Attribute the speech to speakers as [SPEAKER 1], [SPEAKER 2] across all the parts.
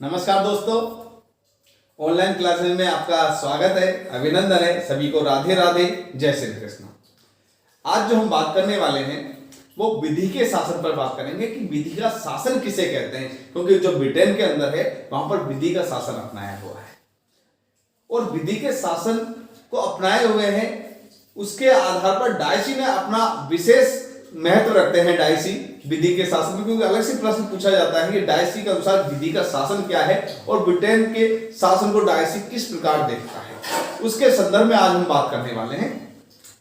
[SPEAKER 1] नमस्कार दोस्तों, online classes में आपका स्वागत है, अभिनंदन है। सभी को राधे राधे, जय श्री कृष्ण। आज जो हम बात करने वाले हैं वो विधि के शासन पर बात करेंगे कि विधि का शासन किसे कहते हैं, क्योंकि जो ब्रिटेन के अंदर है वहां पर विधि का शासन अपनाया हुआ है और विधि के शासन को अपनाए हुए हैं। उसके आधार पर डायसी ने अपना विशेष महत्व रखते हैं। डायसी विधि के शासन में, क्योंकि अलग से प्रश्न पूछा जाता है कि डायसी के अनुसार विधि का शासन क्या है और ब्रिटेन के शासन को डायसी किस प्रकार देखता है, उसके संदर्भ में आज हम बात करने वाले हैं।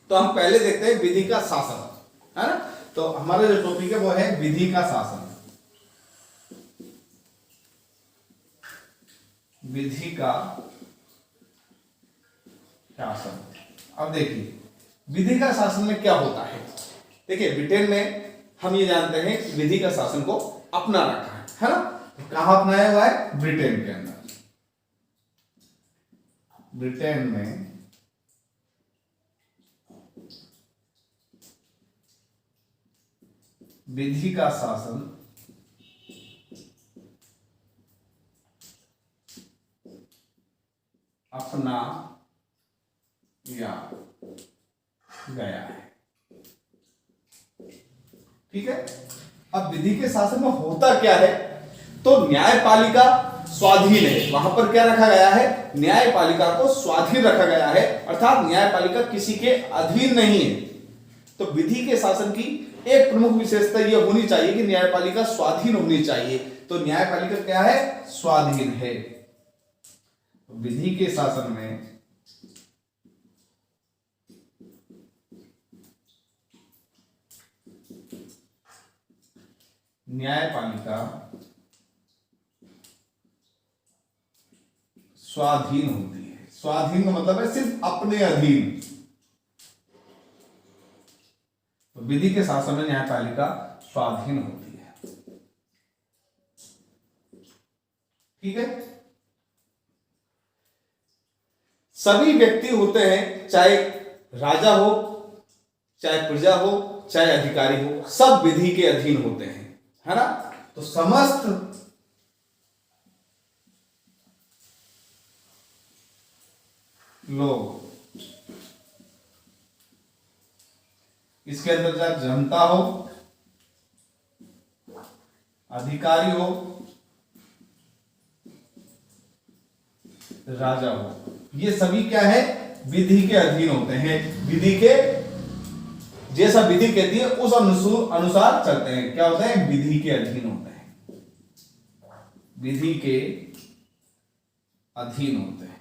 [SPEAKER 1] तो हम पहले देखते हैं विधि का शासन, है ना। तो हमारा जो टॉपिक है वो है विधि का शासन। विधि का शासन। अब देखिए विधि का शासन में क्या होता है। देखिए ब्रिटेन में हम ये जानते हैं कि विधि का शासन को अपना रखा है ना। तो कहां अपनाया हुआ है? ब्रिटेन के अंदर। ब्रिटेन में विधि का शासन अपना या गया है। ठीक है। अब विधि के शासन में होता क्या है, तो न्यायपालिका स्वाधीन है। वहां पर क्या रखा गया है? न्यायपालिका को स्वाधीन रखा गया है, अर्थात न्यायपालिका किसी के अधीन नहीं है। तो विधि के शासन की एक प्रमुख विशेषता यह होनी चाहिए कि न्यायपालिका स्वाधीन होनी चाहिए। तो न्यायपालिका क्या है? स्वाधीन है। विधि के शासन में न्यायपालिका स्वाधीन होती है। स्वाधीन का मतलब है सिर्फ अपने अधीन। तो विधि के शासन में न्यायपालिका स्वाधीन होती है। ठीक है। सभी व्यक्ति होते हैं, चाहे राजा हो, चाहे प्रजा हो, चाहे अधिकारी हो, सब विधि के अधीन होते हैं, है ना। तो समस्त लोग, इसके अंदर चाहे जनता हो, अधिकारी हो, राजा हो, ये सभी क्या है? विधि के अधीन होते हैं। विधि के जैसा विधि कहती है उस अनुसार चलते हैं। क्या होते हैं? विधि के अधीन होते हैं। विधि के अधीन होते हैं।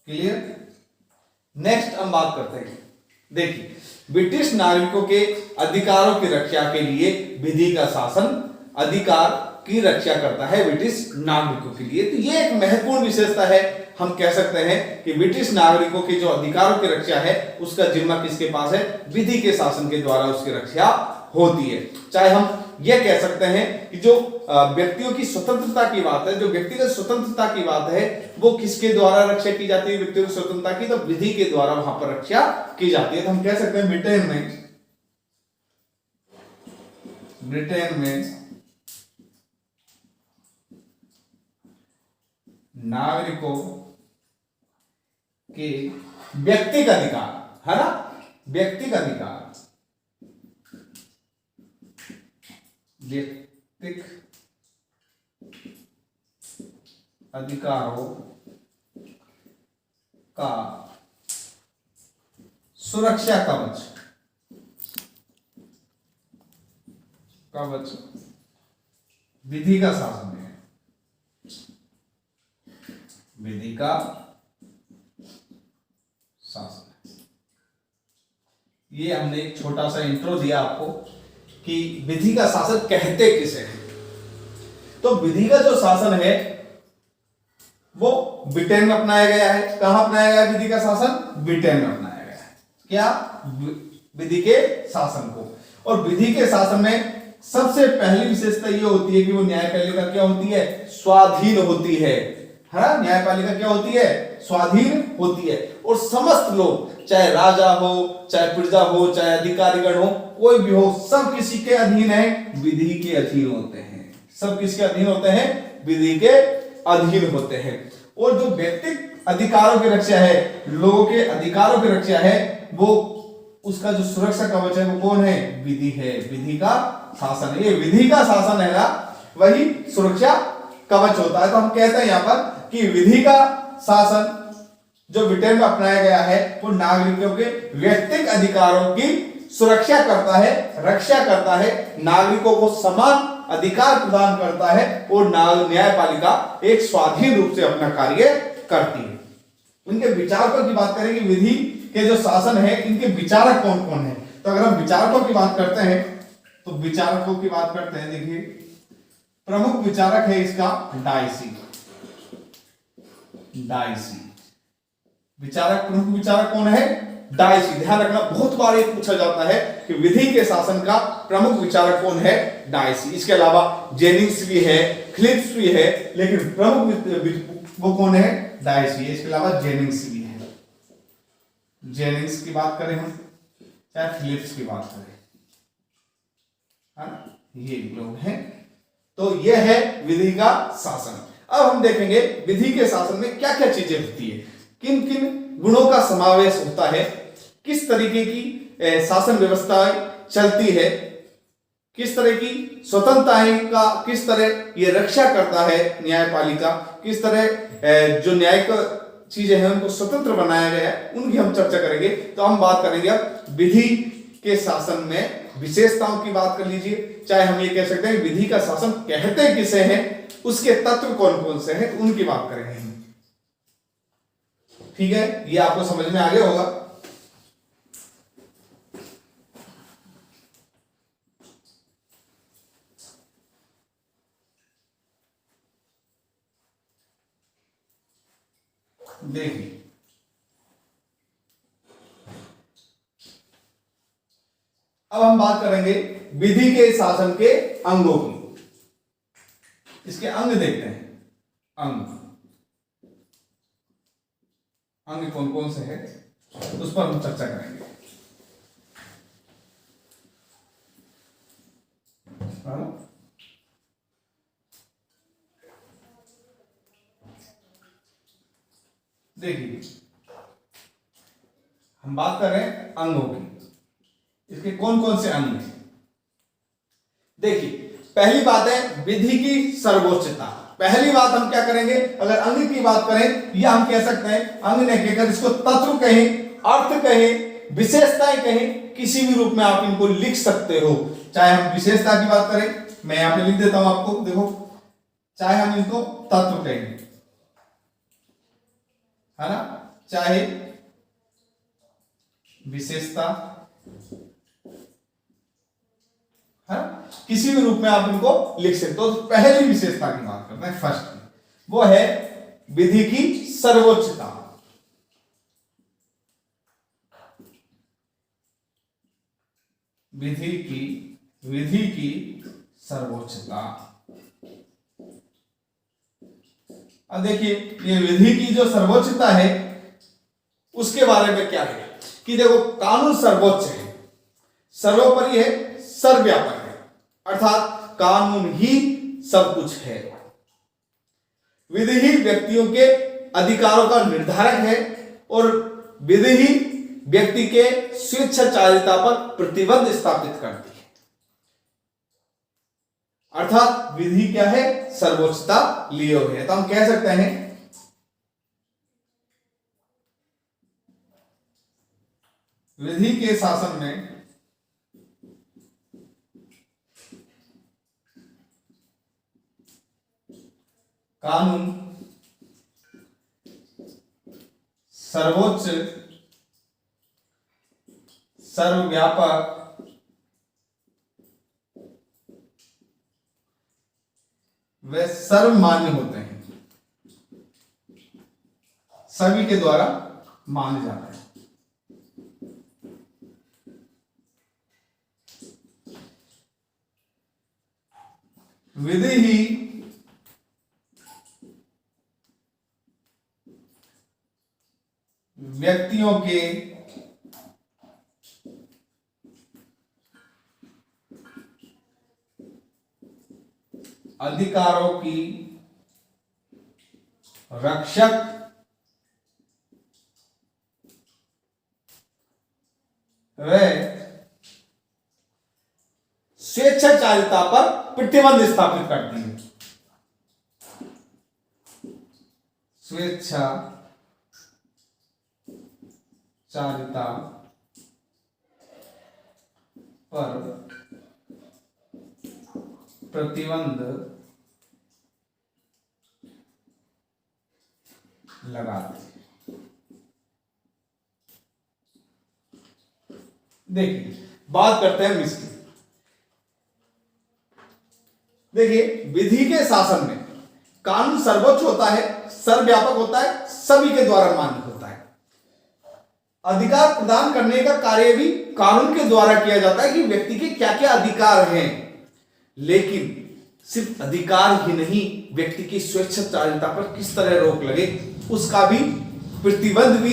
[SPEAKER 1] क्लियर? नेक्स्ट हम बात करते हैं। देखिए ब्रिटिश नागरिकों के अधिकारों की रक्षा के लिए विधि का शासन अधिकार की रक्षा करता है ब्रिटिश नागरिकों के लिए। तो ये एक महत्वपूर्ण विशेषता है। हम कह सकते हैं कि ब्रिटिश नागरिकों के जो अधिकारों की रक्षा है उसका जिम्मा किसके पास है? विधि के शासन के द्वारा उसकी रक्षा होती है। चाहे हम ये कह सकते हैं कि जो व्यक्तियों की स्वतंत्रता की बात है, जो व्यक्तिगत स्वतंत्रता की बात है, वो किसके द्वारा रक्षा की जाती है? व्यक्तियों की स्वतंत्रता की तो विधि के द्वारा वहां पर रक्षा की जाती है। तो हम कह सकते हैं ब्रिटेन में नागरिकों के व्यक्तिगत अधिकार, है ना, व्यक्तिगत अधिकारों का सुरक्षा कवच विधि का शासन है। विधि का शासन। ये हमने एक छोटा सा इंट्रो दिया आपको कि विधि का शासन कहते किसे हैं। तो विधि का जो शासन है वो ब्रिटेन में अपनाया गया है। कहां अपनाया गया विधि का शासन? ब्रिटेन में अपनाया गया है। क्या? विधि के शासन को। और विधि के शासन में सबसे पहली विशेषता ये होती है कि वो न्यायपालिका क्या होती है? स्वाधीन होती है। न्यायपालिका क्या होती है? स्वाधीन होती है और समस्त लोग, चाहे राजा हो, चाहे प्रजा हो, चाहे अधिकारीगण हो, कोई भी हो, सब किसी के अधीन है, विधि के अधीन होते हैं। सब किसके अधीन होते हैं? विधि के अधीन होते हैं। और जो व्यक्तिगत अधिकारों की रक्षा है, लोगों के अधिकारों की रक्षा है, वो उसका जो सुरक्षा कवच है वो कौन है? विधि है। विधि का शासन है। ये विधि का शासन है ना, वही सुरक्षा कवच होता है। तो हम कहते हैं यहां पर कि विधि का शासन जो ब्रिटेन में अपनाया गया है वो नागरिकों के व्यक्तिगत अधिकारों की सुरक्षा करता है, रक्षा करता है, नागरिकों को समान अधिकार प्रदान करता है और न्यायपालिका एक स्वाधीन रूप से अपना कार्य करती है। उनके विचारकों की बात करें कि विधि के जो शासन है, इनके विचारक कौन कौन है? तो अगर हम विचारकों की बात करते हैं तो विचारकों की बात करते हैं, देखिए प्रमुख विचारक है इसका डायसी। डायसी विचारक, प्रमुख विचारक कौन है? डायसी। ध्यान रखना, बहुत बार ये पूछा जाता है कि विधि के शासन का प्रमुख विचारक कौन है? डायसी। इसके अलावा जेनिंग्स भी है, फिलिप्स भी है, लेकिन प्रमुख वो कौन है? डायसी है। इसके अलावा जेनिंग्स भी है। जेनिंग्स की बात करें हम, चाहे फिलिप्स की बात करें, ये लोग हैं। तो ये है विधि का शासन। अब हम देखेंगे विधि के शासन में क्या क्या चीजें होती है, किन किन गुणों का समावेश होता है, किस तरीके की शासन व्यवस्था चलती है, किस तरह की स्वतंत्रताएं का किस तरह ये रक्षा करता है न्यायपालिका, किस तरह जो न्यायिक चीजें हैं उनको स्वतंत्र बनाया गया है, उनकी हम चर्चा करेंगे। तो हम बात करेंगे अब विधि के शासन में विशेषताओं की बात कर लीजिए, चाहे हम ये कह सकते हैं विधि का शासन कहते किसे हैं, उसके तत्व कौन कौन से हैं, तो उनकी बात करेंगे। ठीक है, ये आपको समझ में आ गया होगा। देखिए अब हम बात करेंगे विधि के शासन के अंगों की। इसके अंग देखते हैं। अंग अंग कौन कौन से हैं उस पर हम चर्चा करेंगे। देखिए हम बात कर रहे हैं अंगों की, इसके कौन कौन से अंग हैं। देखिए पहली बात है विधि की सर्वोच्चता। पहली बात हम क्या करेंगे, अगर अंग की बात करें या हम कह सकते हैं अंग ने कहकर इसको तत्व कहें, अर्थ कहें, विशेषताएं कहें, किसी भी रूप में आप इनको लिख सकते हो। चाहे हम विशेषता की बात करें, मैं यहां पे लिख देता हूं आपको, देखो, चाहे हम इनको तत्व कहें, है ना, चाहे विशेषता, है, किसी भी रूप में आप इनको लिख सकते हो। तो पहली विशेषता की बात करते हैं, फर्स्ट, वो है विधि की सर्वोच्चता। विधि की सर्वोच्चता। अब देखिए ये विधि की जो सर्वोच्चता है उसके बारे में क्या है कि देखो कानून सर्वोच्च है, सर्वोपरि है, सर्वव्यापक है, अर्थात कानून ही सब कुछ है। विधि ही व्यक्तियों के अधिकारों का निर्धारक है और विधि ही व्यक्ति के स्वेच्छाचारिता पर प्रतिबंध स्थापित करती है। अर्थात विधि क्या है, सर्वोच्चता लिए हुए है। तो हम कह सकते हैं विधि के शासन में कानून सर्वोच्च, सर्वव्यापक, वे सर्वमान्य होते हैं, सभी के द्वारा माने जाते हैं। विधि ही व्यक्तियों के अधिकारों की रक्षक व स्वेच्छाचारिता पर प्रतिबंध स्थापित करती है। स्वेच्छाचारिता पर प्रतिबंध लगाते हैं। देखिए बात करते हैं इसकी। देखिए विधि के शासन में कानून सर्वोच्च होता है, सर्वव्यापक होता है, सभी के द्वारा मान्य होता है। अधिकार प्रदान करने का कार्य भी कानून के द्वारा किया जाता है कि व्यक्ति के क्या क्या अधिकार हैं। लेकिन सिर्फ अधिकार ही नहीं, व्यक्ति की स्वेच्छाचारिता पर किस तरह रोक लगे उसका भी प्रतिबंध भी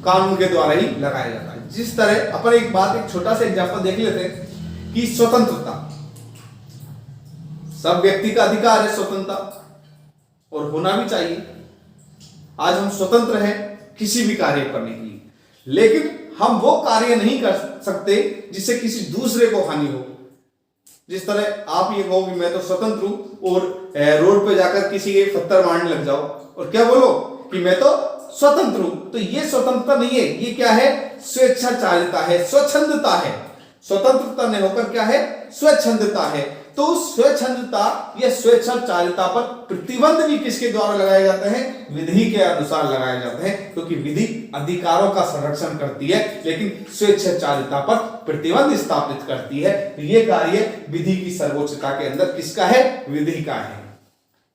[SPEAKER 1] कानून के द्वारा ही लगाया जाता है। जिस तरह अपन एक छोटा सा एग्जांपल देख लेते हैं कि स्वतंत्रता, सब व्यक्ति का अधिकार है स्वतंत्रता, और होना भी चाहिए। आज हम स्वतंत्र हैं किसी भी कार्य करने के लिए, लेकिन हम वो कार्य नहीं कर सकते जिससे किसी दूसरे को हानि हो। जिस तरह आप ये कहो कि मैं तो स्वतंत्र हूं और रोड पे जाकर किसी के पत्थर मारने लग जाओ और क्या बोलो कि मैं तो स्वतंत्र हूं, तो ये स्वतंत्रता नहीं है, ये क्या है? स्वेच्छाचारिता है, स्वच्छंदता है। स्वतंत्रता नहीं होकर क्या है? स्वच्छंदता है। तो स्वच्छंदता या स्वेच्छाचारिता पर प्रतिबंध भी किसके द्वारा लगाए जाते हैं? विधि के अनुसार लगाए जाते हैं, क्योंकि विधि अधिकारों का संरक्षण करती है लेकिन स्वेच्छाचारिता पर प्रतिबंध स्थापित करती है। तो ये कार्य विधि की सर्वोच्चता के अंदर किसका है? विधि का है।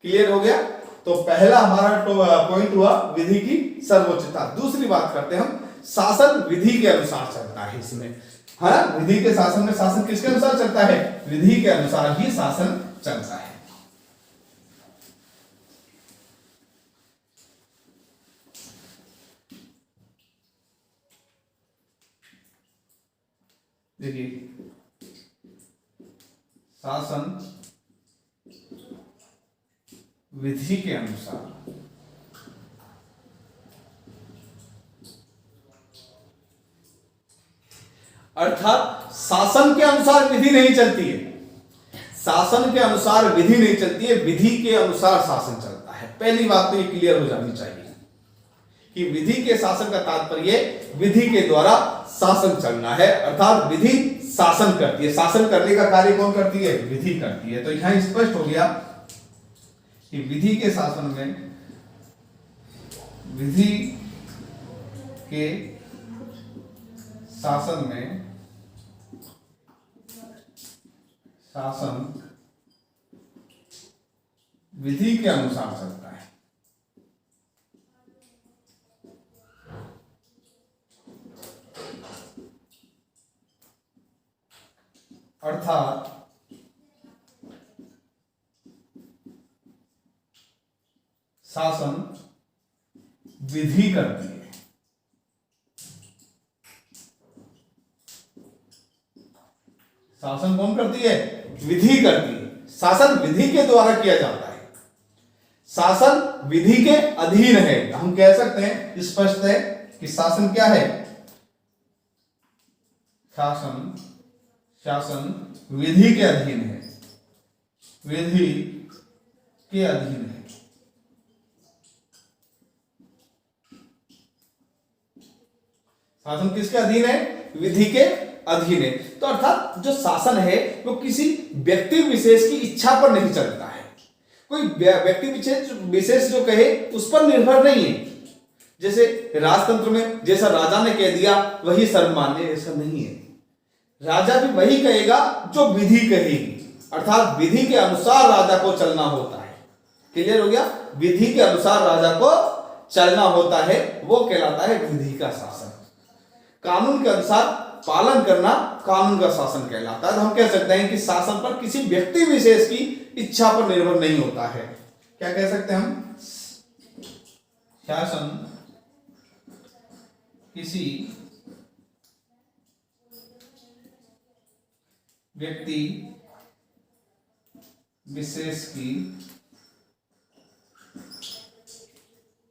[SPEAKER 1] क्लियर हो गया? तो पहला हमारा पॉइंट हुआ विधि की सर्वोच्चता। दूसरी बात करते हैं हम, शासन विधि के अनुसार चलता है। इसमें हाँ, विधि के शासन में शासन किसके अनुसार चलता है? विधि के अनुसार ही शासन चलता है। देखिए शासन विधि के अनुसार अर्थात शासन के अनुसार विधि नहीं चलती है, शासन के अनुसार विधि नहीं चलती है, विधि के अनुसार शासन चलता है। पहली बात तो ये क्लियर हो जानी चाहिए कि विधि के शासन का तात्पर्य विधि के द्वारा शासन चलना है, अर्थात विधि शासन करती है। शासन करने का कार्य कौन करती है? विधि करती है। तो यहां स्पष्ट हो गया कि विधि के शासन में, विधि के शासन में शासन विधि के अनुसार चलता है। अर्थात शासन विधि करती है। शासन कौन करती है? विधि करती है। शासन विधि के द्वारा किया जाता है, शासन विधि के अधीन है। हम कह सकते हैं स्पष्ट है कि शासन क्या है? शासन विधि के अधीन है, विधि के अधीन है। शासन किसके अधीन है? विधि के अधीन है। तो अर्थात जो शासन है वो किसी व्यक्ति विशेष की इच्छा पर नहीं चलता है। कोई व्यक्ति विशेष जो कहे उस पर निर्भर नहीं है। जैसे राजतंत्र में जैसा राजा ने कह दिया वही सर्वमान्य, ऐसा नहीं है। राजा भी वही कहेगा जो विधि कहेगी, अर्थात विधि के अनुसार राजा को चलना होता है। क्लियर हो गया? विधि के अनुसार राजा को चलना होता है, वो कहलाता है विधि का शासन। कानून के अनुसार पालन करना कानून का शासन कहलाता है। तो हम कह सकते हैं कि शासन पर किसी व्यक्ति विशेष की इच्छा पर निर्भर नहीं होता है। क्या कह सकते हैं हम? शासन किसी व्यक्ति विशेष की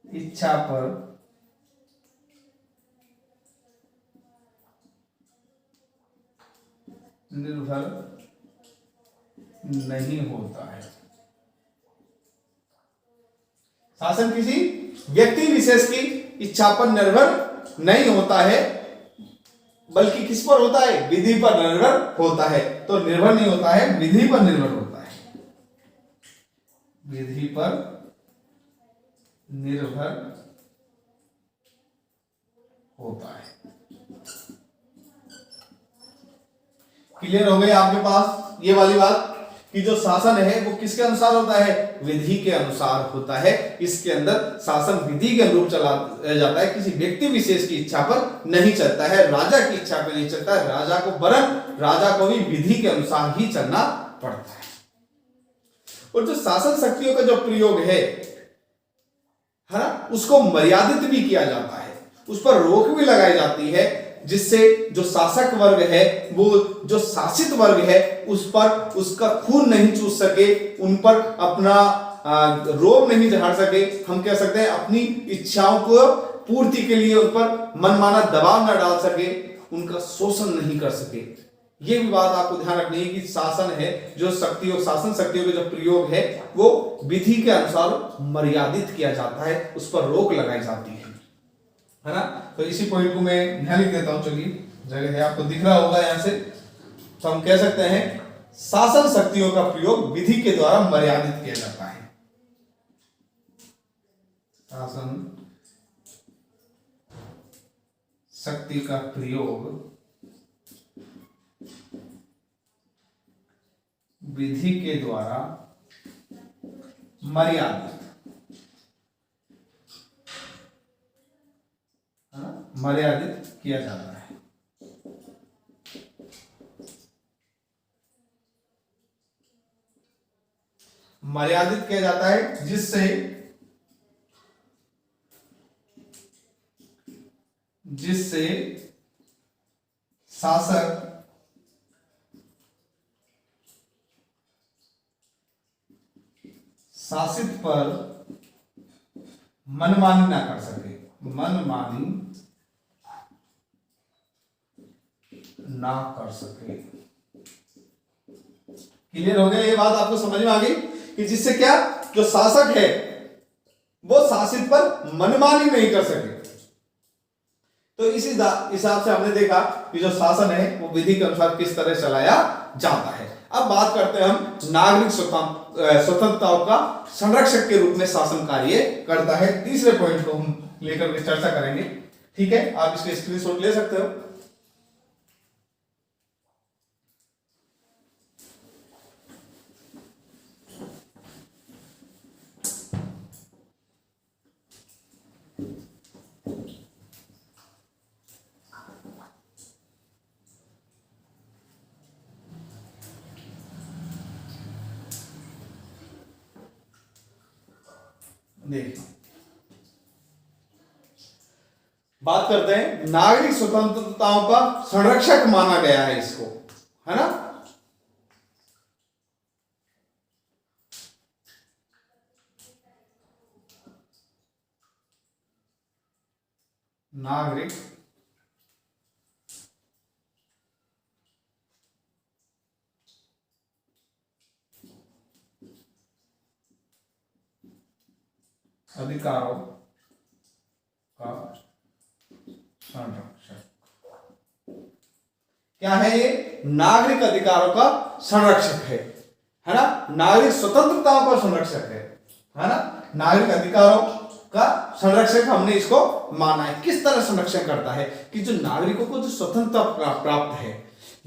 [SPEAKER 1] इच्छा पर निर्भर नहीं होता है। शासन किसी व्यक्ति विशेष की इच्छा पर निर्भर नहीं होता है, बल्कि किस पर होता है? विधि पर निर्भर होता है। तो निर्भर नहीं होता है, विधि पर निर्भर होता है। विधि पर निर्भर होता है। क्लियर हो गई आपके पास ये वाली बात कि जो शासन है वो किसके अनुसार होता है? विधि के अनुसार होता है। इसके अंदर शासन विधि के अनुरूप चला जाता है, किसी व्यक्ति विशेष की इच्छा पर नहीं चलता है, राजा की इच्छा पर नहीं चलता है। राजा को भी विधि के अनुसार ही चलना पड़ता है। और जो शासन शक्तियों का जो प्रयोग है ना, उसको मर्यादित भी किया जाता है, उस पर रोक भी लगाई जाती है, जिससे जो शासक वर्ग है, वो जो शासित वर्ग है, उस पर उसका खून नहीं चूस सके, उन पर अपना रोब नहीं झाड़ सके। हम कह सकते हैं अपनी इच्छाओं को पूर्ति के लिए उन पर मनमाना दबाव न डाल सके, उनका शोषण नहीं कर सके। ये भी बात आपको ध्यान रखनी है कि शासन है, जो शक्तियों शासन शक्तियों का जो प्रयोग है वो विधि के अनुसार मर्यादित किया जाता है, उस पर रोक लगाई जाती है ना। तो इसी पॉइंट को मैं यहाँ लिख देता हूं। चलिए, जगह है, आपको दिख रहा होगा यहां से। तो हम कह सकते हैं शासन शक्तियों का प्रयोग विधि के द्वारा मर्यादित किया जाता है। शासन शक्ति का प्रयोग विधि के द्वारा मर्यादित किया जाता है। मर्यादित किया जाता है जिससे शासक शासित पर मनमानी ना कर सके, मनमानी ना कर सके। क्लियर हो गया? ये बात आपको समझ में आ गई कि जिससे क्या, जो शासक है वो शासित पर मनमानी नहीं कर सके। तो इसी हिसाब से हमने देखा कि जो शासन है वो विधि के अनुसार किस तरह चलाया जाता है। अब बात करते हैं हम नागरिक स्वतंत्रताओं का संरक्षक के रूप में शासन कार्य करता है। तीसरे पॉइंट को हम लेकर के चर्चा करेंगे। ठीक है, आप इसके स्क्रीनशॉट ले सकते हो। देखिए, बात करते हैं नागरिक स्वतंत्रताओं का संरक्षक माना गया है इसको, है ना। नागरिक अधिकारों का संरक्षक क्या है? ये नागरिक अधिकारों का संरक्षक है ना। नागरिक स्वतंत्रताओं का संरक्षक है ना। नागरिक अधिकारों का संरक्षक हमने इसको माना है। किस तरह संरक्षण करता है कि जो नागरिकों को जो स्वतंत्रता प्राप्त है,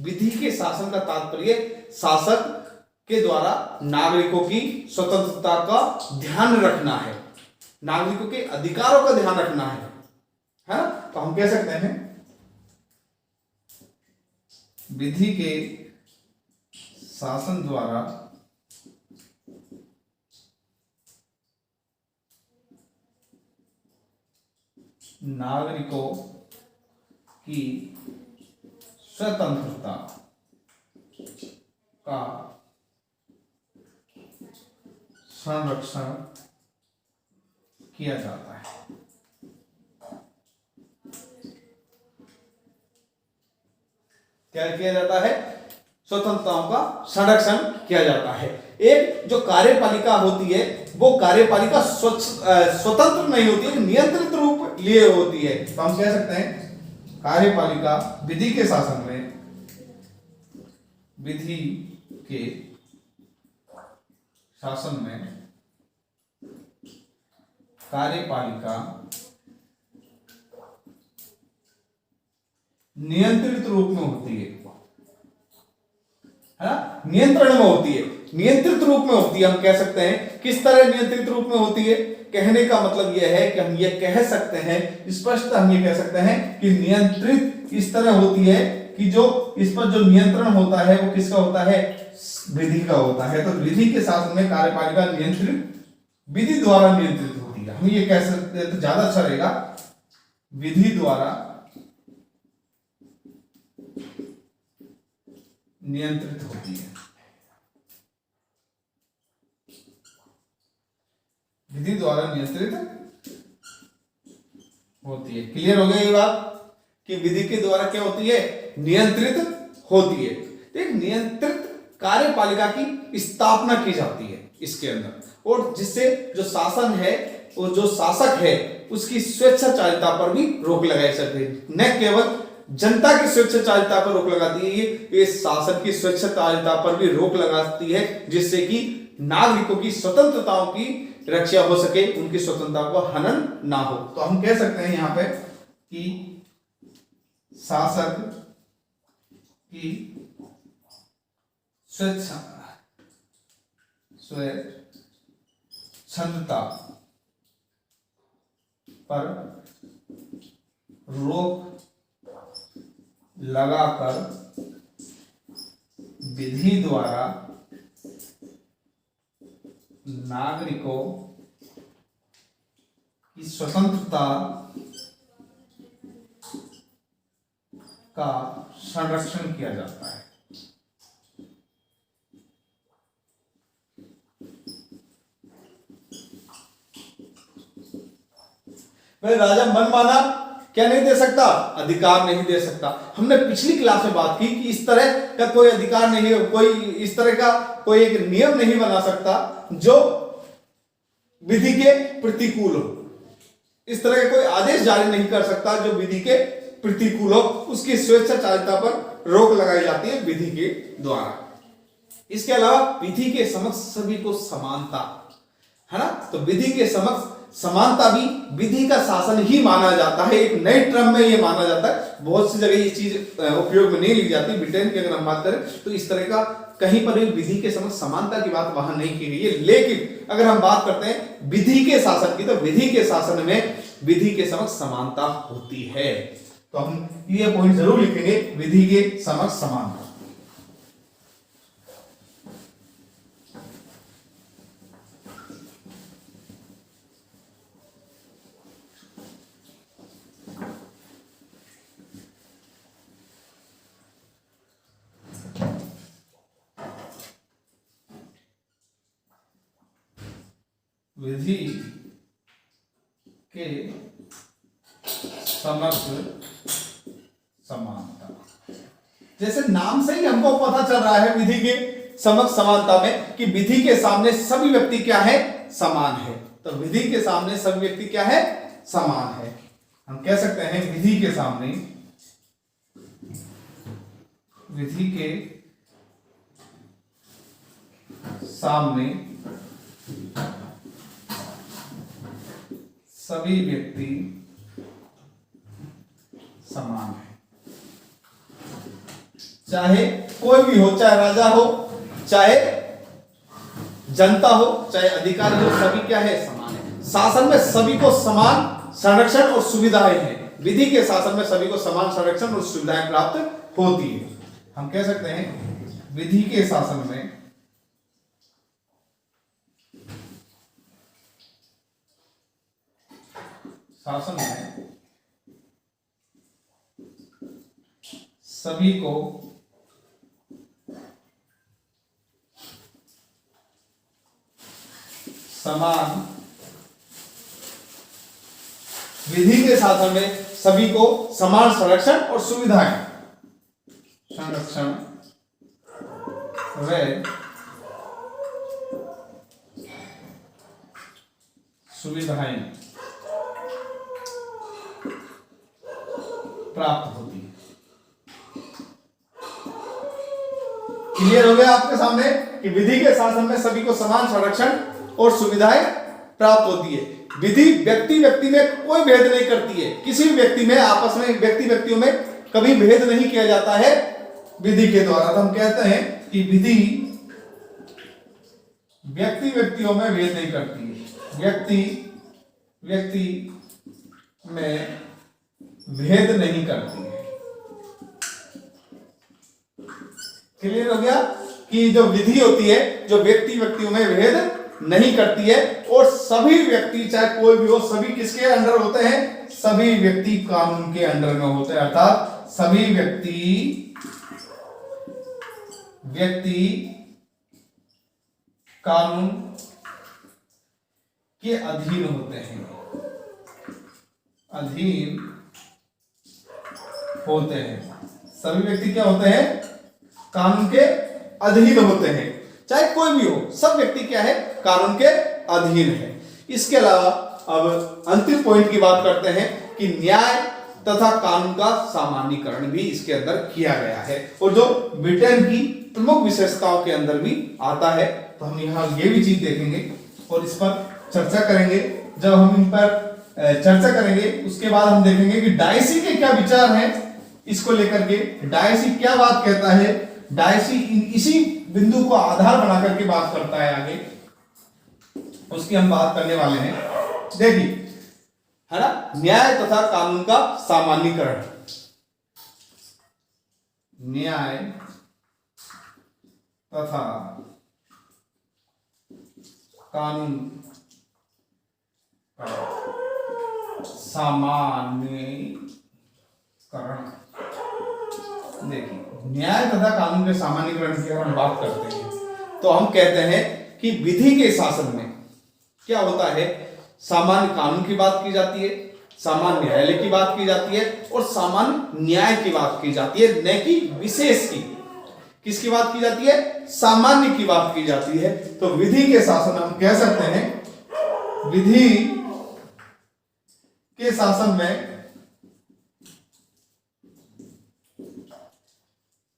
[SPEAKER 1] विधि के शासन का तात्पर्य शासक के द्वारा नागरिकों की स्वतंत्रता का ध्यान रखना है, नागरिकों के अधिकारों का ध्यान रखना है ना। तो हम कह सकते हैं विधि के शासन द्वारा नागरिकों की स्वतंत्रता का संरक्षण किया जाता है। क्या किया जाता है? स्वतंत्रताओं का संरक्षण किया जाता है। एक जो कार्यपालिका होती है वो कार्यपालिका स्वतंत्र नहीं होती है, नियंत्रित रूप लिए होती है। तो हम कह सकते हैं कार्यपालिका विधि के शासन में, विधि के शासन में कार्यपालिका नियंत्रित रूप में होती है ना, नियंत्रण में होती है, नियंत्रित रूप में होती है। हम कह सकते हैं किस तरह नियंत्रित रूप में होती है? कहने का मतलब यह है कि हम ये कह सकते हैं, स्पष्ट हम ये कह सकते हैं कि नियंत्रित इस तरह होती है कि जो इस पर जो नियंत्रण होता है वो किसका होता है? विधि का होता है। तो विधि के शासन में कार्यपालिका नियंत्रित, विधि द्वारा नियंत्रित होती है। हम ये कह सकते हैं तो ज्यादा अच्छा रहेगा, विधि द्वारा नियंत्रित होती है। विधि द्वारा नियंत्रित होती है। क्लियर हो गया ये बात कि विधि के द्वारा क्या होती है? नियंत्रित होती है। तो एक नियंत्रित कार्यपालिका की स्थापना की जाती है इसके अंदर, और जिससे जो शासन है और जो शासक है उसकी स्वेच्छाचारिता पर भी रोक लगाई जाती है। न केवल जनता की स्वेच्छाचारिता पर रोक लगाती है, ये शासन की स्वेच्छाचारिता पर भी रोक लगाती है, जिससे कि नागरिकों की स्वतंत्रताओं की रक्षा हो सके, उनकी स्वतंत्रता को हनन ना हो। तो हम कह सकते हैं यहां पे कि शासक की स्वच्छंदता पर रोक लगाकर विधि द्वारा नागरिकों की स्वतंत्रता का संरक्षण किया जाता है। भाई राजा मनमाना क्या नहीं दे सकता? अधिकार नहीं दे सकता। हमने पिछली क्लास में बात की कि इस तरह का कोई अधिकार नहीं है, कोई इस तरह का कोई एक नियम नहीं बना सकता जो विधि के प्रतिकूल हो। इस तरह का कोई आदेश जारी नहीं कर सकता जो विधि के प्रतिकूल हो। उसकी स्वेच्छाचारिता पर रोक लगाई जाती है विधि के द्वारा। इसके अलावा विधि के समक्ष सभी को समानता है ना, तो विधि के समक्ष समानता भी विधि का शासन ही माना जाता है। एक नए टर्म में ये माना जाता है। बहुत सी जगह ये चीज उपयोग में नहीं ली जाती। ब्रिटेन की अगर हम बात करें तो इस तरह का कहीं पर भी विधि के समक्ष समानता की बात वहां नहीं की गई है। लेकिन अगर हम बात करते हैं विधि के शासन की, तो विधि के शासन में विधि के समक्ष समानता होती है। तो हम ये पॉइंट जरूर लिखेंगे, विधि के समक्ष समानता। विधि के समक्ष समानता, जैसे नाम से ही हमको पता चल रहा है विधि के समक्ष समानता में कि विधि के सामने सभी व्यक्ति क्या है? समान है। तो विधि के सामने सभी व्यक्ति क्या है? समान है। हम कह सकते हैं विधि के सामने, विधि के सामने सभी व्यक्ति समान है। चाहे कोई भी हो, चाहे राजा हो, चाहे जनता हो, चाहे अधिकारी हो, सभी क्या है? समान है। शासन में सभी को समान संरक्षण और सुविधाएं हैं। विधि के शासन में सभी को समान संरक्षण और सुविधाएं प्राप्त होती है। हम कह सकते हैं विधि के शासन में सभी को समान विधि के शासन में सभी को समान संरक्षण और सुविधाएं, संरक्षण व सुविधाएं प्राप्त होती है। क्लियर हो गया आपके सामने कि विधि के शासन में सभी को समान संरक्षण और सुविधाएं प्राप्त होती है। विधि व्यक्ति व्यक्ति में कोई भेद नहीं करती है, किसी भी व्यक्ति में आपस में व्यक्ति व्यक्तियों में कभी भेद नहीं किया जाता है विधि के द्वारा। तो हम कहते हैं कि विधि व्यक्ति व्यक्तियों में भेद नहीं करती है, व्यक्ति व्यक्ति में भेद नहीं करती है। क्लियर हो गया कि जो विधि होती है जो व्यक्ति व्यक्तियों में भेद नहीं करती है और सभी व्यक्ति चाहे कोई भी हो सभी किसके अंडर होते हैं, सभी व्यक्ति कानून के अंडर में होते हैं, अर्थात सभी व्यक्ति कानून के अधीन होते हैं, अधीन होते हैं। सभी व्यक्ति क्या होते हैं, कानून के अधीन होते हैं, चाहे कोई भी हो, सब व्यक्ति क्या है, कानून के अधीन है। इसके अलावा अब अंतिम पॉइंट की बात करते हैं कि न्याय तथा कानून का सामान्यीकरण भी इसके अंदर किया गया है और जो ब्रिटेन की प्रमुख विशेषताओं के अंदर भी आता है। तो हम यहाँ ये भी चीज देखेंगे और इस पर चर्चा करेंगे। जब हम इन पर चर्चा करेंगे उसके बाद हम देखेंगे कि डायसी के क्या विचार हैं इसको लेकर के, डायसी क्या बात कहता है। डायसी इसी बिंदु को आधार बना करके बात करता है, आगे उसकी हम बात करने वाले हैं। देखिए है ना, न्याय तथा कानून का सामान्यीकरण। न्याय तथा कानून का सामान्यीकरण। देखिए न्याय तथा कानून के सामान्यीकरण की अगर हम बात करते हैं तो हम कहते हैं कि विधि के शासन में क्या होता है, सामान्य कानून की बात की जाती है, सामान्य न्यायालय की बात की जाती है और सामान्य न्याय की बात की जाती है, न कि विशेष की। किसकी बात की जाती है, सामान्य की बात की जाती है। तो विधि के शासन हम कह सकते हैं, विधि के शासन में,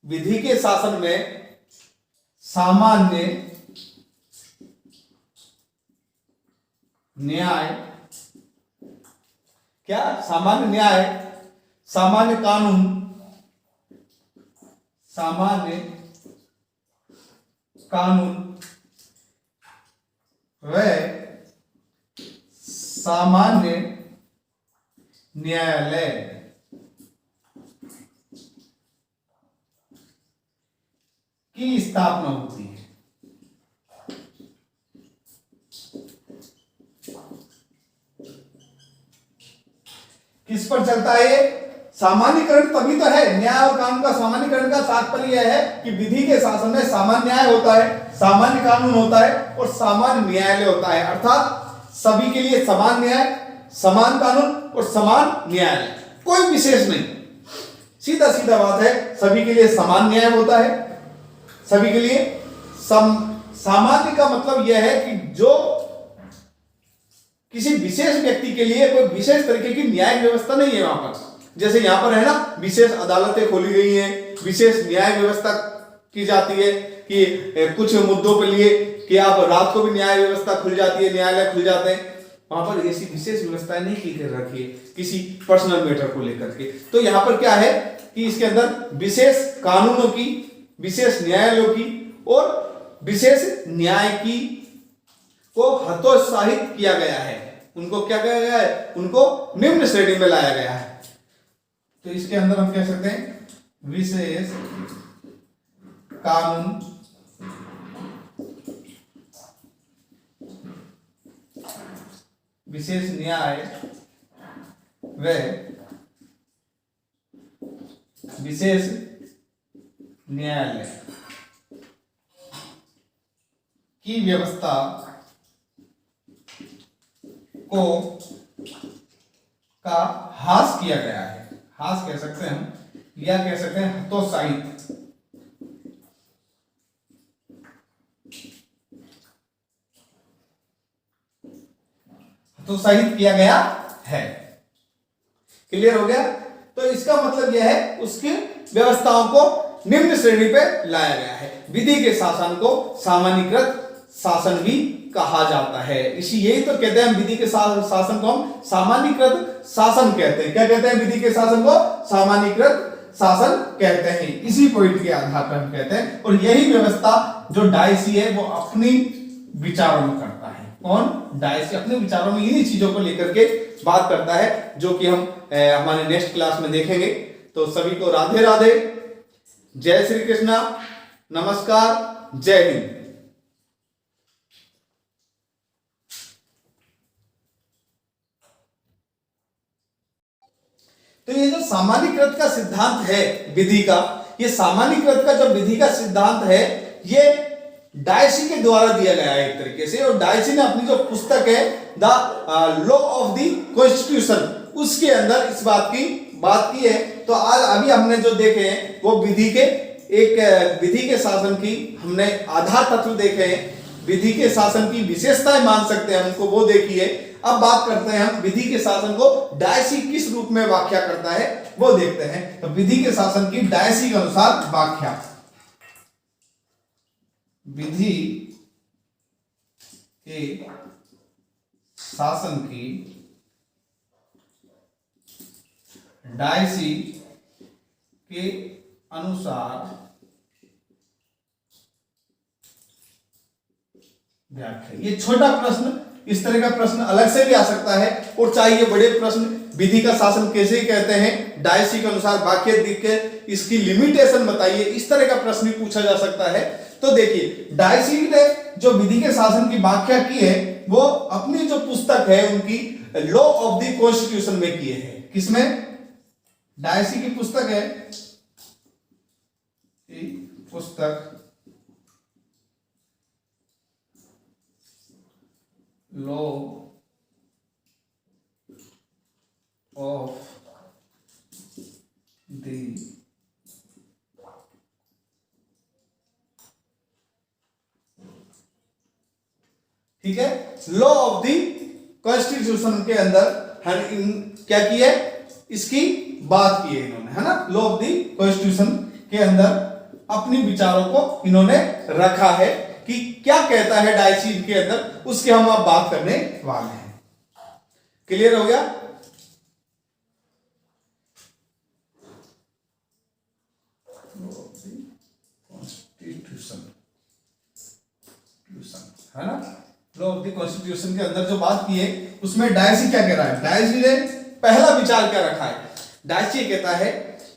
[SPEAKER 1] विधि के शासन में सामान्य न्याय, क्या सामान्य न्याय, सामान्य कानून, सामान्य कानून व सामान्य न्यायालय की स्थापना होती है। किस पर चलता है ये सामान्यीकरण? तभी तो है, न्याय और कानून का सामान्यीकरण का तात्पर्य यह है कि विधि के शासन में सामान्य न्याय होता है, सामान्य कानून होता है और सामान्य न्यायालय होता है, अर्थात सभी के लिए समान न्याय, समान कानून और समान न्यायालय, कोई विशेष नहीं। सीधा सीधा बात है, सभी के लिए समान न्याय होता है, सभी के लिए सामान्य का मतलब यह है कि जो किसी विशेष व्यक्ति के लिए कोई विशेष तरीके की न्याय व्यवस्था नहीं है वहां पर। जैसे यहां पर है ना, विशेष अदालतें खोली गई हैं, विशेष न्याय व्यवस्था की जाती है कि कुछ मुद्दों के लिए कि आप रात को भी न्याय व्यवस्था खुल जाती है, न्यायालय खुल जाते हैं। वहां पर ऐसी विशेष व्यवस्थाएं नहीं की कर रखी है किसी पर्सनल मैटर को लेकर के। तो यहां पर क्या है कि इसके अंदर विशेष कानूनों की, विशेष न्यायालयों की और विशेष न्याय की को हतोत्साहित किया गया है। उनको क्या किया गया है, उनको निम्न श्रेणी में लाया गया है। तो इसके अंदर हम कह सकते हैं विशेष कानून, विशेष न्याय व विशेष न्यायालय की व्यवस्था को का ह्रास किया गया है, ह्रास कह सकते हैं हम, या कह सकते हैं हतोत्साहित किया गया है। क्लियर हो गया? तो इसका मतलब यह है उसकी व्यवस्थाओं को निम्न श्रेणी पे लाया गया है। विधि के शासन को सामान्यीकृत शासन भी कहा जाता है। इसी यही तो कहते हैं हम, विधि के शासन को हम सामान्यीकृत शासन कहते हैं। क्या कहते हैं? विधि के शासन को सामान्यीकृत शासन कहते हैं। इसी पॉइंट के आधार पर हम कहते हैं। और यही व्यवस्था जो डायसी है वो अपनी विचारों में करता है। कौन? डायसी अपने विचारों में इन्हीं चीजों को लेकर के बात करता है, जो कि हम हमारे नेक्स्ट क्लास में देखेंगे। तो सभी को राधे राधे, जय श्री कृष्णा, नमस्कार, जय हिंद। तो ये जो सामान्यीकृत का सिद्धांत है विधि का, ये सामान्यीकृत का जो विधि का सिद्धांत है ये डायसी के द्वारा दिया गया है एक तरीके से। और डायसी ने अपनी जो पुस्तक है the law of the constitution, उसके अंदर इस बात की है। तो आज अभी हमने जो देखे हैं वो विधि के शासन की हमने आधार तत्व देखे हैं, विधि के शासन की विशेषताएं मान सकते हैं हमको, वो देखिए। अब बात करते हैं हम विधि के शासन को डायसी किस रूप में व्याख्या करता है वो देखते हैं। तो विधि के शासन की डायसी के अनुसार व्याख्या, विधि के शासन की डायसी के अनुसार व्याख्या। ये छोटा प्रश्न, इस तरह का प्रश्न अलग से भी आ सकता है, और चाहे ये बड़े प्रश्न विधि का शासन कैसे कहते हैं डायसी के अनुसार व्याख्या दिख के इसकी लिमिटेशन बताइए, इस तरह का प्रश्न भी पूछा जा सकता है। तो देखिए डायसी ने जो विधि के शासन की व्याख्या की है वो अपनी जो पुस्तक है उनकी लॉ ऑफ द कॉन्स्टिट्यूशन में किए हैं। किसमें? डायसी की पुस्तक है, पुस्तक लॉ ऑफ द ठीक है, लॉ ऑफ द कॉन्स्टिट्यूशन के अंदर क्या किया है, इसकी बात की है इन्होंने, है ना। लॉ ऑफ द कॉन्स्टिट्यूशन के अंदर अपनी विचारों को इन्होंने रखा है कि क्या कहता है डायसी इनके अंदर, उसके हम अब बात करने वाले हैं। क्लियर हो गया? कॉन्स्टिट्यूशन है ना, लॉ ऑफ द कॉन्स्टिट्यूशन के अंदर जो बात की है उसमें डायसी क्या कह रहा है? डायसी ने पहला विचार क्या रखा है? डायसी कहता है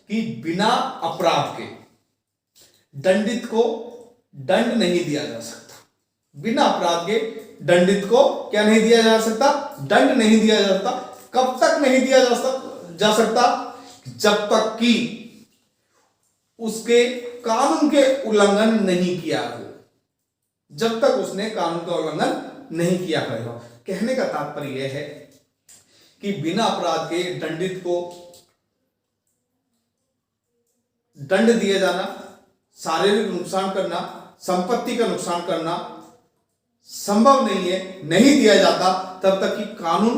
[SPEAKER 1] कि बिना अपराध के दंडित को दंड नहीं दिया जा सकता। बिना अपराध के दंडित को क्या नहीं दिया जा सकता? दंड नहीं दिया जा सकता। कब तक नहीं दिया जा सकता? जब तक कि उसके कानून के उल्लंघन नहीं किया हो, जब तक उसने कानून का उल्लंघन नहीं किया होगा। कहने का तात्पर्य यह है कि बिना अपराध के दंडित को दंड दिया जाना, शारीरिक नुकसान करना, संपत्ति का नुकसान करना संभव नहीं है, नहीं दिया जाता तब तक कि कानून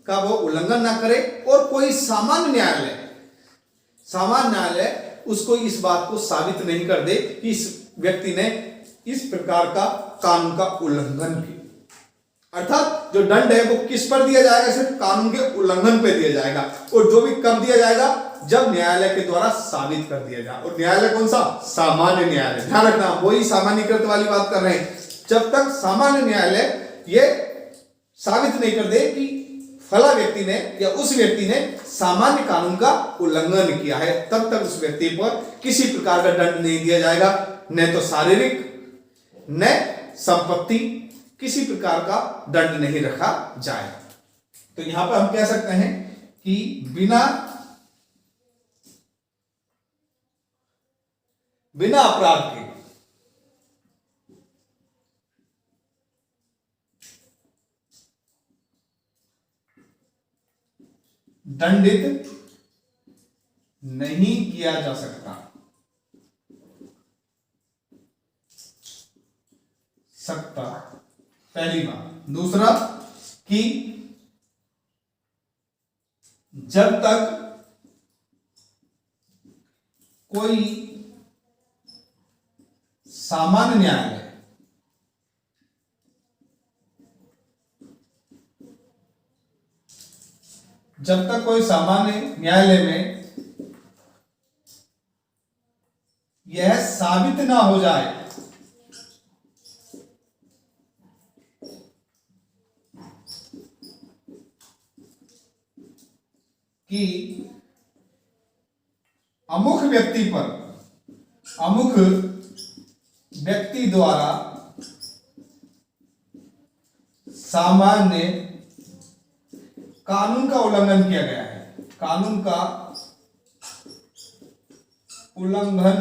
[SPEAKER 1] का वो उल्लंघन ना करे। और कोई सामान्य न्यायालय उसको इस बात को साबित नहीं कर दे कि इस व्यक्ति ने इस प्रकार का कानून का उल्लंघन किया। अर्थात जो दंड है वो किस पर दिया जाएगा? सिर्फ कानून के उल्लंघन पे दिया जाएगा। और जो भी कब दिया जाएगा? जब न्यायालय के द्वारा साबित कर दिया जाए। और न्यायालय कौन सा? सामान्य न्यायालय। ध्यान रखना, वही सामान्यीकृत वाली बात कर रहे हैं। जब तक सामान्य न्यायालय ये साबित नहीं कर दे कि फला व्यक्ति ने या उस व्यक्ति ने सामान्य कानून का उल्लंघन किया है, तब तक उस व्यक्ति पर किसी प्रकार का दंड नहीं दिया जाएगा, न तो शारीरिक न संपत्ति, किसी प्रकार का दंड नहीं रखा जाएगा। तो यहां पर हम कह सकते हैं कि बिना बिना अपराध के दंडित नहीं किया जा सकता। पहली बात। दूसरा कि जब तक कोई सामान्य न्यायालय में यह साबित ना हो जाए कि अमुक व्यक्ति द्वारा सामान्य कानून का उल्लंघन किया गया है, कानून का उल्लंघन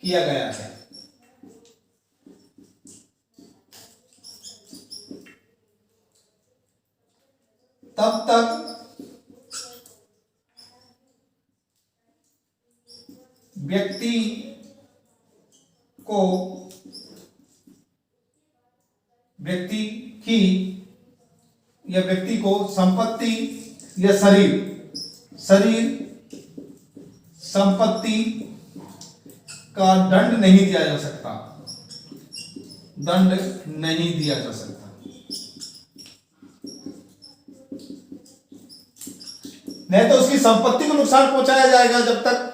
[SPEAKER 1] किया गया है, तब तक व्यक्ति को संपत्ति या शरीर संपत्ति का दंड नहीं दिया जा सकता, नहीं तो उसकी संपत्ति को नुकसान पहुंचाया जाएगा जब तक,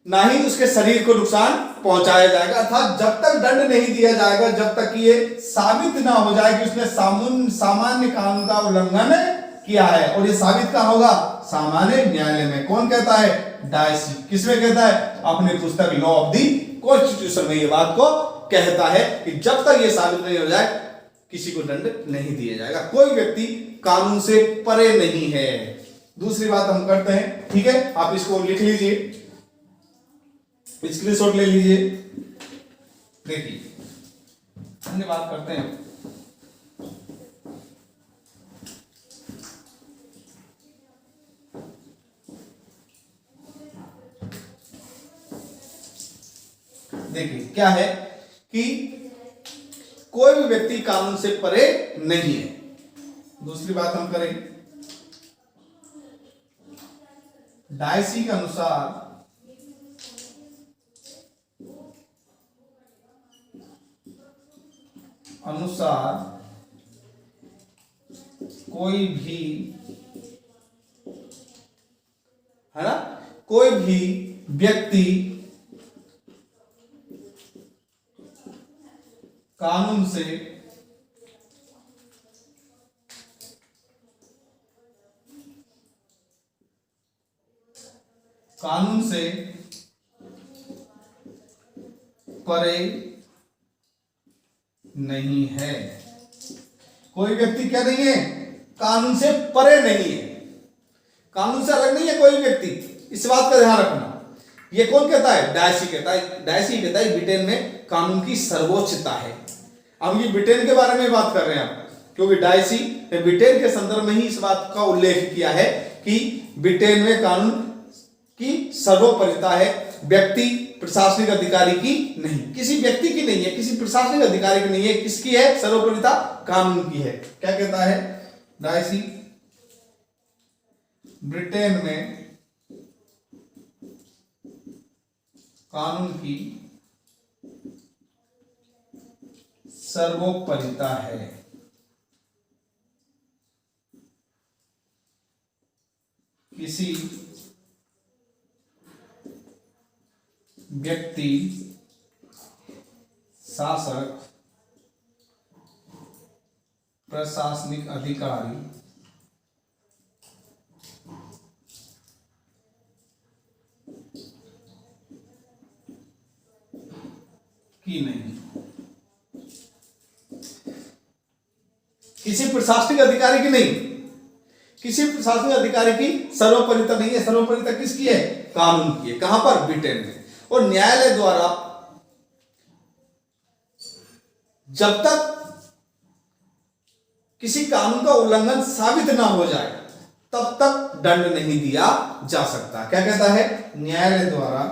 [SPEAKER 1] ना ही उसके शरीर को नुकसान पहुंचाया जाएगा। अर्थात जब तक दंड नहीं दिया जाएगा, जब तक ये साबित ना हो जाए कि उसने सामान्य कानून का उल्लंघन किया है। और ये साबित कहां होगा? सामान्य न्यायालय में। कौन कहता है? डायसी। किसमें कहता है? अपनी पुस्तक लॉ ऑफ दी कॉन्स्टिट्यूशन में ये बात को कहता है कि जब तक ये साबित नहीं हो जाए किसी को दंड नहीं दिया जाएगा, कोई व्यक्ति कानून से परे नहीं है। दूसरी बात हम करते हैं, ठीक है, आप इसको लिख लीजिए, स्क्रीनशॉट ले लीजिए। देखिए अन्य बात करते हैं। देखिए क्या है कि कोई भी व्यक्ति कानून से परे नहीं है। दूसरी बात हम करें, डायसी के अनुसार कोई भी, है ना, कोई भी व्यक्ति कानून से परे नहीं है। कोई व्यक्ति क्या नहीं है? कानून से परे नहीं है, कानून से अलग नहीं है कोई व्यक्ति। इस बात का ध्यान रखना। ये कौन कहता है? डायसी कहता है। डायसी कहता है ब्रिटेन में कानून की सर्वोच्चता है। अब ये ब्रिटेन के बारे में बात कर रहे हैं आप, क्योंकि डायसी ने ब्रिटेन के संदर्भ में ही इस बात का उल्लेख किया है कि ब्रिटेन में कानून की सर्वोपरिता है, व्यक्ति प्रशासनिक अधिकारी की नहीं, किसी व्यक्ति की नहीं है, किसी प्रशासनिक अधिकारी की नहीं है। किसकी है सर्वोपरिता? कानून की है। क्या कहता है डायसी? ब्रिटेन में कानून की सर्वोपरिता है। किसी व्यक्ति, शासक, प्रशासनिक अधिकारी की नहीं। किसी प्रशासनिक अधिकारी की नहीं, किसी प्रशासनिक अधिकारी की सर्वोपरिता नहीं है, सर्वोपरिता किसकी है? कानून की है। कहां पर? ब्रिटेन में। और न्यायालय द्वारा जब तक किसी कानून का उल्लंघन साबित ना हो जाए तब तक दंड नहीं दिया जा सकता। क्या कहता है? न्यायालय द्वारा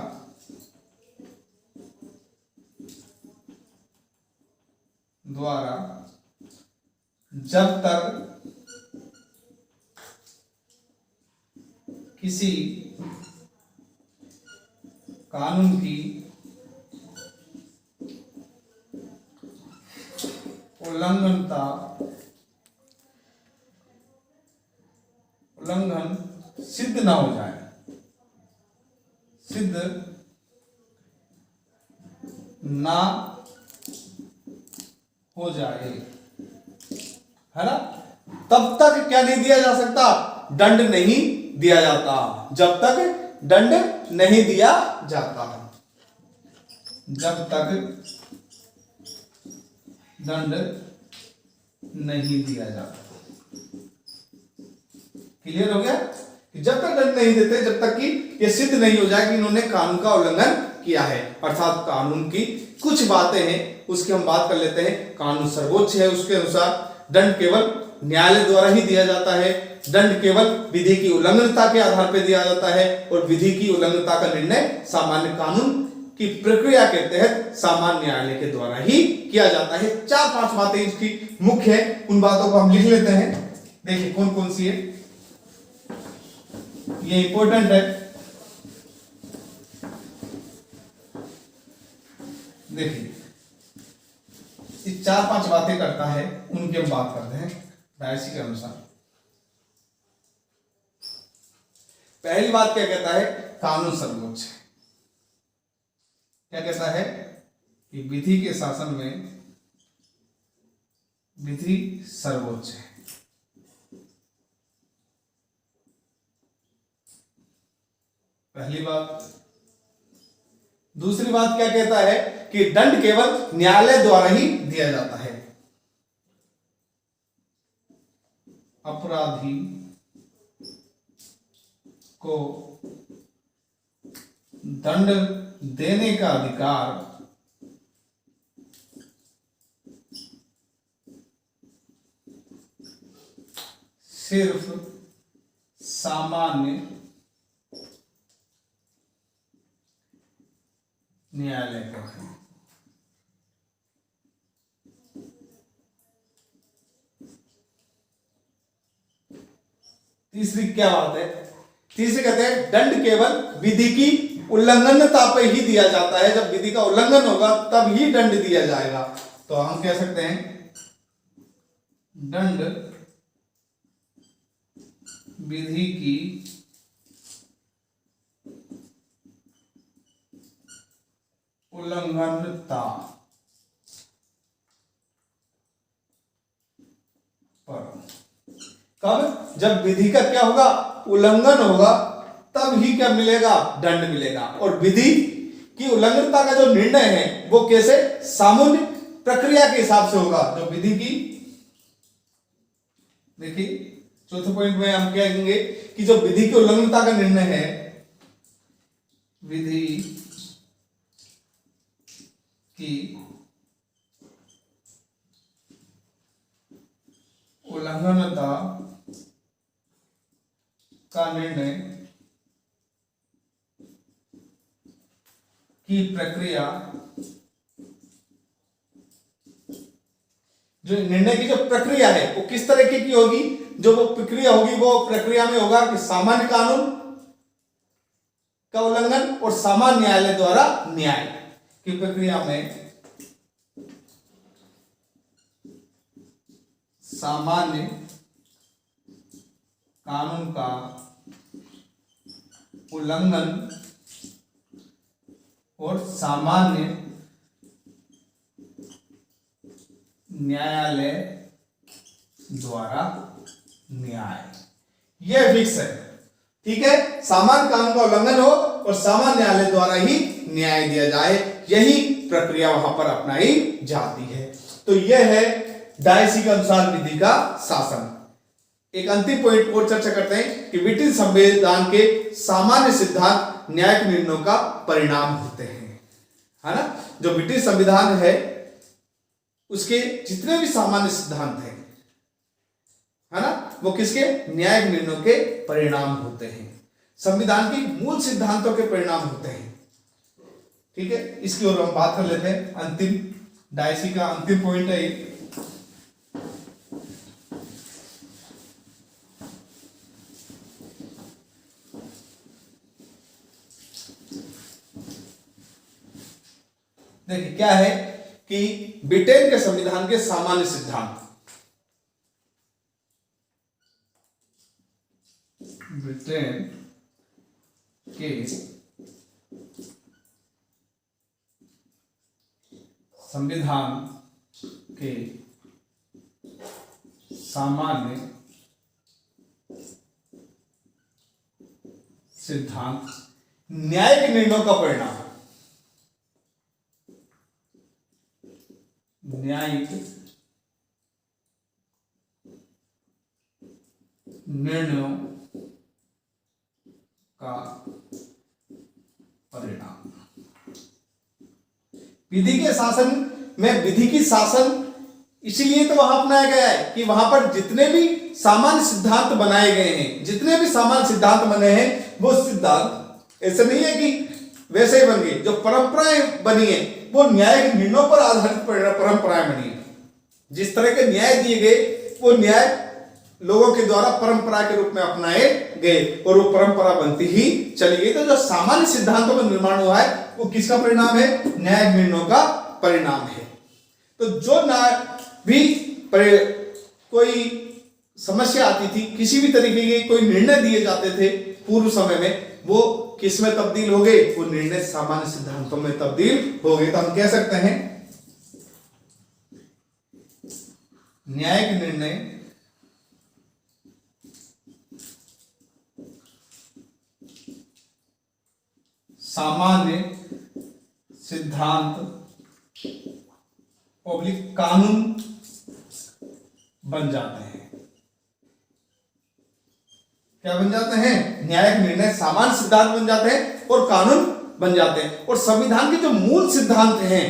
[SPEAKER 1] जब तक किसी कानून की उल्लंघन सिद्ध ना हो जाए, सिद्ध ना हो जाए, है ना, तब तक क्या नहीं दिया जा सकता? दंड नहीं दिया जाता। जब तक दंड नहीं दिया जाता, जब तक दंड नहीं दिया जाता। क्लियर हो गया? कि जब तक दंड नहीं देते, जब तक कि ये सिद्ध नहीं हो जाए कि इन्होंने कानून का उल्लंघन किया है। अर्थात कानून की कुछ बातें हैं, उसकी हम बात कर लेते हैं। कानून सर्वोच्च है, उसके अनुसार दंड केवल न्यायालय द्वारा ही दिया जाता है। दंड केवल विधि की उल्लंघनता के आधार पर दिया जाता है और विधि की उल्लंघनता का निर्णय सामान्य कानून की प्रक्रिया के तहत सामान्य न्यायालय के द्वारा ही किया जाता है। 4-5 बातें इसकी मुख्य है, उन बातों को हम लिख लेते हैं। देखिए कौन कौन सी है, ये इंपॉर्टेंट है। देखिए ये 4-5 बातें करता है, उनकी हम बात करते हैं डायसी के अनुसार। पहली बात क्या कहता है? कानून सर्वोच्च है। क्या कहता है? कि विधि के शासन में विधि सर्वोच्च है। पहली बात। दूसरी बात क्या कहता है? कि दंड केवल न्यायालय द्वारा ही दिया जाता है। अपराधी को दंड देने का अधिकार सिर्फ सामान्य न्यायालय को है। तीसरी क्या बात है? तीसरी कहते हैं दंड केवल विधि की उल्लंघनता पे ही दिया जाता है। जब विधि का उल्लंघन होगा तब ही दंड दिया जाएगा। तो हम कह सकते हैं दंड विधि की उल्लंघनता पर। कब? जब विधि का क्या होगा? उल्लंघन होगा, तब ही क्या मिलेगा? दंड मिलेगा। और विधि की उल्लंघनता का जो निर्णय है वो कैसे? सामान्य प्रक्रिया के हिसाब से होगा। जो विधि की, देखिए चौथे पॉइंट में हम क्या कहेंगे कि जो विधि की उल्लंघनता का निर्णय है, विधि की उल्लंघनता का निर्णय की प्रक्रिया, जो निर्णय की जो प्रक्रिया है वो किस तरीके की होगी? जो वो प्रक्रिया होगी वो प्रक्रिया में होगा कि सामान्य कानून का उल्लंघन और सामान्य न्यायालय द्वारा न्याय की प्रक्रिया में सामान्य कानून का उल्लंघन और सामान्य न्यायालय द्वारा न्याय, यह फिक्स है। ठीक है, सामान्य कानून का उल्लंघन हो और सामान्य न्यायालय द्वारा ही न्याय दिया जाए, यही प्रक्रिया वहां पर अपनाई जाती है। तो यह है डायसी के अनुसार विधि का शासन। एक अंतिम पॉइंट और चर्चा करते हैं कि ब्रिटिश संविधान के सामान्य सिद्धांत न्यायिक निर्णयों का परिणाम होते हैं, है ना। जो ब्रिटिश संविधान है उसके जितने भी सामान्य सिद्धांत हैं, है ना, वो किसके, न्यायिक निर्णयों के परिणाम होते हैं, संविधान के मूल सिद्धांतों के परिणाम होते हैं। ठीक है, इसकी ओर हम बात कर लेते हैं। अंतिम डायसी का अंतिम पॉइंट है एक, देखिए क्या है कि ब्रिटेन के संविधान के सामान्य सिद्धांत, ब्रिटेन के संविधान के सामान्य सिद्धांत न्यायिक निर्णयों का परिणाम है। न्यायिक निर्णयों का परिणाम। विधि के शासन में विधि की शासन इसलिए तो वहां अपनाया गया है कि वहां पर जितने भी सामान्य सिद्धांत बनाए गए हैं, जितने भी सामान्य सिद्धांत बने हैं, वो सिद्धांत ऐसे नहीं है कि वैसे ही बन गए। जो परंपराएं बनी है वो न्यायिक निर्णयों पर आधारित परंपराएं बनी है। जिस तरह के न्याय दिए गए वो न्याय लोगों के द्वारा परंपरा के रूप में अपनाए गए और वो परंपरा बनती ही चली गई। तो जो सामान्य सिद्धांतों का निर्माण हुआ है वो किसका परिणाम है, न्यायिक निर्णयों का परिणाम है। तो जो भी कोई समस्या आती थी, किसी भी तरीके के कोई निर्णय दिए जाते थे पूर्व समय में, वो किस में तब्दील हो गए, वो निर्णय सामान्य सिद्धांतों में तब्दील हो गए। तो हम कह सकते हैं न्यायिक निर्णय सामान्य सिद्धांत पब्लिक कानून बन जाते हैं। क्या बन जाते हैं, न्यायिक निर्णय सामान्य सिद्धांत बन जाते हैं और कानून बन जाते हैं। और संविधान के जो मूल सिद्धांत हैं,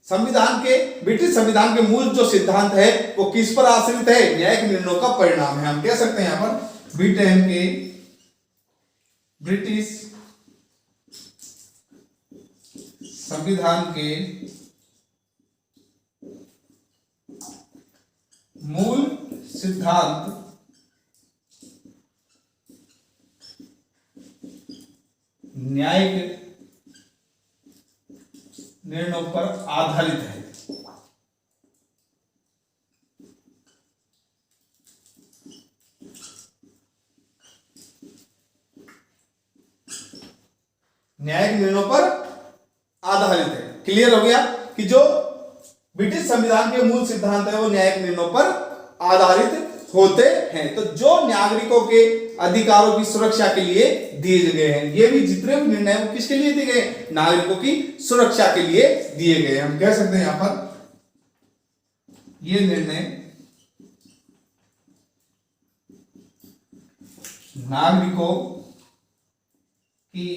[SPEAKER 1] संविधान के, ब्रिटिश संविधान के मूल जो सिद्धांत है वो किस पर आश्रित है, न्यायिक निर्णयों का परिणाम है। हम कह सकते हैं यहां पर ब्रिटेन के ब्रिटिश संविधान के मूल सिद्धांत न्यायिक निर्णयों पर आधारित है। न्यायिक निर्णयों पर आधारित है। क्लियर हो गया कि जो ब्रिटिश संविधान के मूल सिद्धांत है वो न्यायिक निर्णयों पर आधारित होते हैं। तो जो नागरिकों के अधिकारों की सुरक्षा के लिए दिए गए हैं, ये भी जितने भी निर्णय वो किसके लिए दिए गए, नागरिकों की सुरक्षा के लिए दिए गए। हम कह सकते हैं यहां पर ये निर्णय नागरिकों की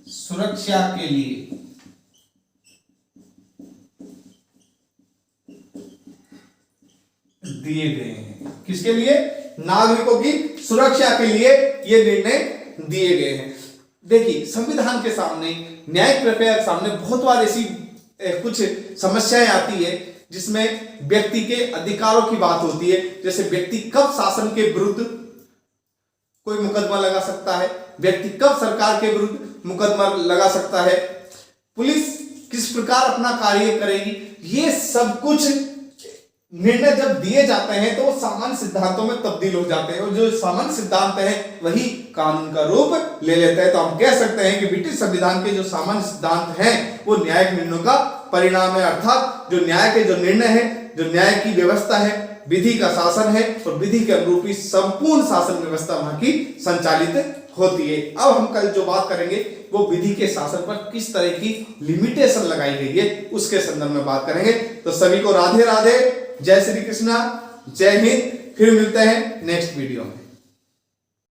[SPEAKER 1] सुरक्षा के लिए दिए गए हैं। किसके लिए, नागरिकों की सुरक्षा के लिए ये निर्णय दिए गए हैं। देखिए संविधान के सामने, न्यायिक प्रक्रिया के सामने बहुत बार ऐसी कुछ समस्याएं आती है जिसमें व्यक्ति के अधिकारों की बात होती है। जैसे व्यक्ति कब शासन के विरुद्ध कोई मुकदमा लगा सकता है, व्यक्ति कब सरकार के विरुद्ध मुकदमा लगा सकता है, पुलिस किस प्रकार अपना कार्य करेगी, ये सब कुछ निर्णय जब दिए जाते हैं तो वो सामान्य सिद्धांतों में तब्दील हो जाते हैं और जो सामान्य सिद्धांत है वही कानून का रूप ले लेते हैं। तो हम कह सकते हैं कि ब्रिटिश संविधान के जो सामान्य सिद्धांत हैं वो न्यायिक निर्णयों का परिणाम है। अर्थात जो न्याय के जो निर्णय है, जो न्याय की व्यवस्था है, विधि का शासन है और विधि के अनुरूप ही संपूर्ण शासन व्यवस्था वहां की संचालित होती है। अब हम कल जो बात करेंगे वो विधि के शासन पर किस तरह की लिमिटेशन लगाई गई है उसके संदर्भ में बात करेंगे। तो सभी को राधे राधे, जय श्री कृष्णा, जय हिंद, फिर मिलते हैं नेक्स्ट वीडियो में।